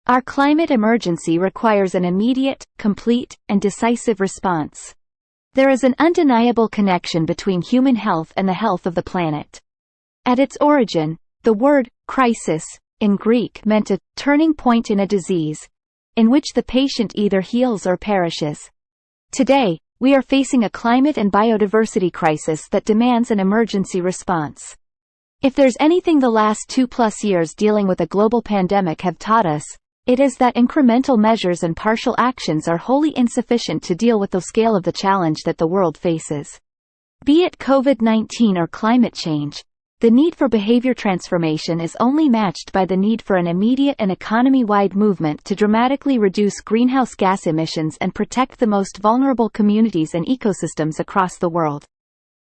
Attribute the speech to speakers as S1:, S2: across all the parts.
S1: Our climate emergency requires an immediate, complete, and decisive response. There is an undeniable connection between human health and the health of the planet. At its origin, the word crisis in Greek meant a turning point in a disease, in which the patient either heals or perishes. Today, we are facing a climate and biodiversity crisis that demands an emergency response. If there's anything the last 2+ years dealing with a global pandemic have taught us, it is that incremental measures and partial actions are wholly insufficient to deal with the scale of the challenge that the world faces. Be it COVID-19 or climate change, the need for behavior transformation is only matched by the need for an immediate and economy-wide movement to dramatically reduce greenhouse gas emissions and protect the most vulnerable communities and ecosystems across the world.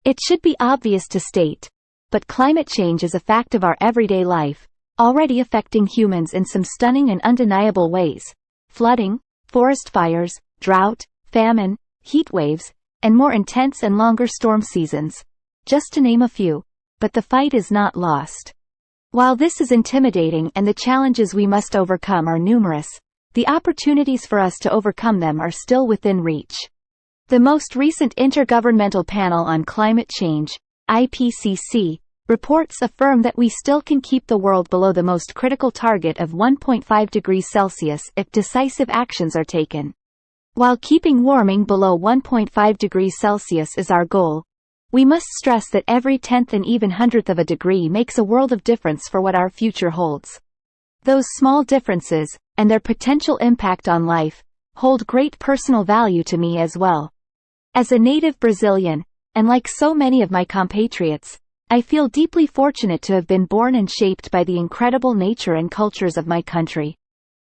S1: It should be obvious to state, but climate change is a fact of our everyday life, already affecting humans in some stunning and undeniable ways: flooding, forest fires, drought, famine, heat waves, and more intense and longer storm seasons, just to name a few. But the fight is not lost. While this is intimidating and the challenges we must overcome are numerous, the opportunities for us to overcome them are still within reach. The most recent Intergovernmental Panel on Climate Change, IPCC, reports affirm that we still can keep the world below the most critical target of 1.5 degrees Celsius if decisive actions are taken. While keeping warming below 1.5 degrees Celsius is our goal, we must stress that every tenth and even hundredth of a degree makes a world of difference for what our future holds. Those small differences, and their potential impact on life, hold great personal value to me as well. As a native Brazilian, and like so many of my compatriots, I feel deeply fortunate to have been born and shaped by the incredible nature and cultures of my country.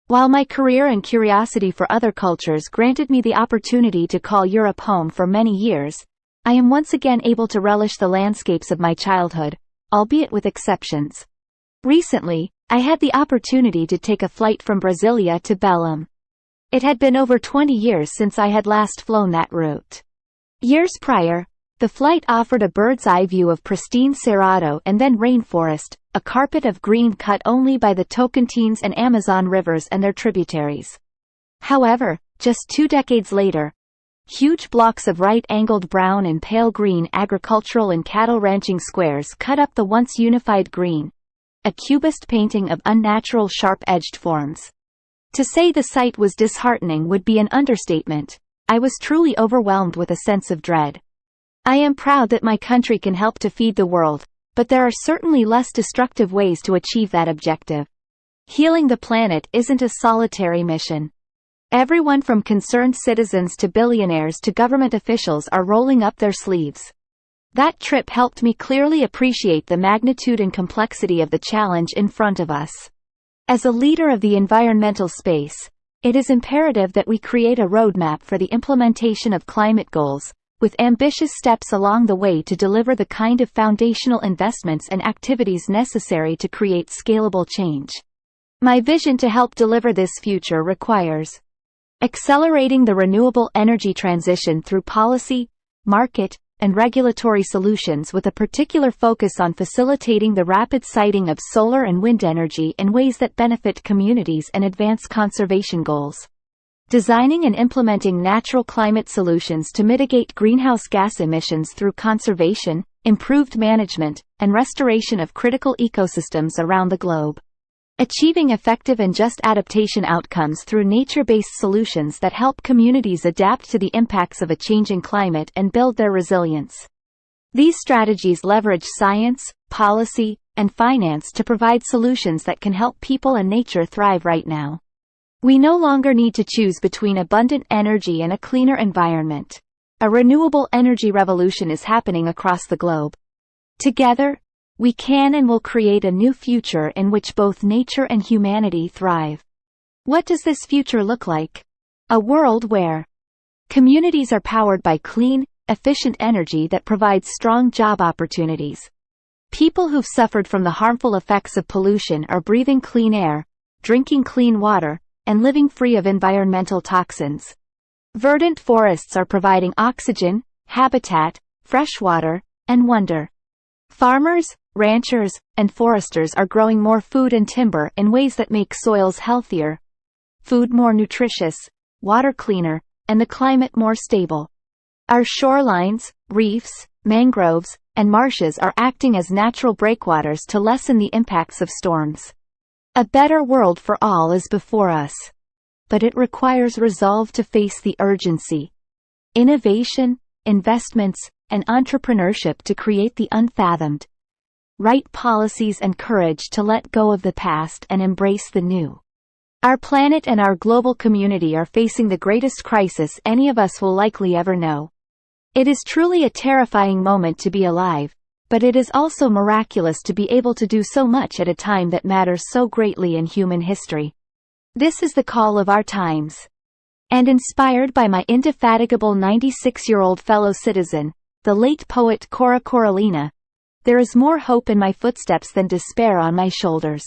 S1: While my career and curiosity for other cultures granted me the opportunity to call Europe home for many years, I am once again able to relish the landscapes of my childhood, albeit with exceptions. Recently, I had the opportunity to take a flight from Brasilia to Belém. It had been over 20 years since I had last flown that route. Years prior, the flight offered a bird's-eye view of pristine Cerrado and then rainforest, a carpet of green cut only by the Tocantins and Amazon rivers and their tributaries. However, just 2 decades later, huge blocks of right-angled brown and pale green agricultural and cattle ranching squares cut up the once unified green, a cubist painting of unnatural sharp-edged forms. To say the sight was disheartening would be an understatement. I was truly overwhelmed with a sense of dread. I am proud that my country can help to feed the world, but there are certainly less destructive ways to achieve that objective. Healing the planet isn't a solitary mission. Everyone from concerned citizens to billionaires to government officials are rolling up their sleeves. That trip helped me clearly appreciate the magnitude and complexity of the challenge in front of us. As a leader of the environmental space, it is imperative that we create a roadmap for the implementation of climate goals, with ambitious steps along the way to deliver the kind of foundational investments and activities necessary to create scalable change. My vision to help deliver this future requires accelerating the renewable energy transition through policy, market, and regulatory solutions with a particular focus on facilitating the rapid siting of solar and wind energy in ways that benefit communities and advance conservation goals. Designing and implementing natural climate solutions to mitigate greenhouse gas emissions through conservation, improved management, and restoration of critical ecosystems around the globe. Achieving effective and just adaptation outcomes through nature-based solutions that help communities adapt to the impacts of a changing climate and build their resilience. These strategies leverage science, policy, and finance to provide solutions that can help people and nature thrive right now. We no longer need to choose between abundant energy and a cleaner environment. A renewable energy revolution is happening across the globe. Together, we can and will create a new future in which both nature and humanity thrive. What does this future look like? A world where communities are powered by clean, efficient energy that provides strong job opportunities. People who've suffered from the harmful effects of pollution are breathing clean air, drinking clean water, and living free of environmental toxins. Verdant forests are providing oxygen, habitat, fresh water, and wonder. Farmers, ranchers, and foresters are growing more food and timber in ways that make soils healthier, food more nutritious, water cleaner, and the climate more stable. Our shorelines, reefs, mangroves, and marshes are acting as natural breakwaters to lessen the impacts of storms. A better world for all is before us. But it requires resolve to face the urgency. Innovation, investments, and entrepreneurship to create the unfathomed. Right policies and courage to let go of the past and embrace the new. Our planet and our global community are facing the greatest crisis any of us will likely ever know. It is truly a terrifying moment to be alive, but it is also miraculous to be able to do so much at a time that matters so greatly in human history. This is the call of our times. And inspired by my indefatigable 96-year-old fellow citizen, the late poet Cora Coralina, there is more hope in my footsteps than despair on my shoulders.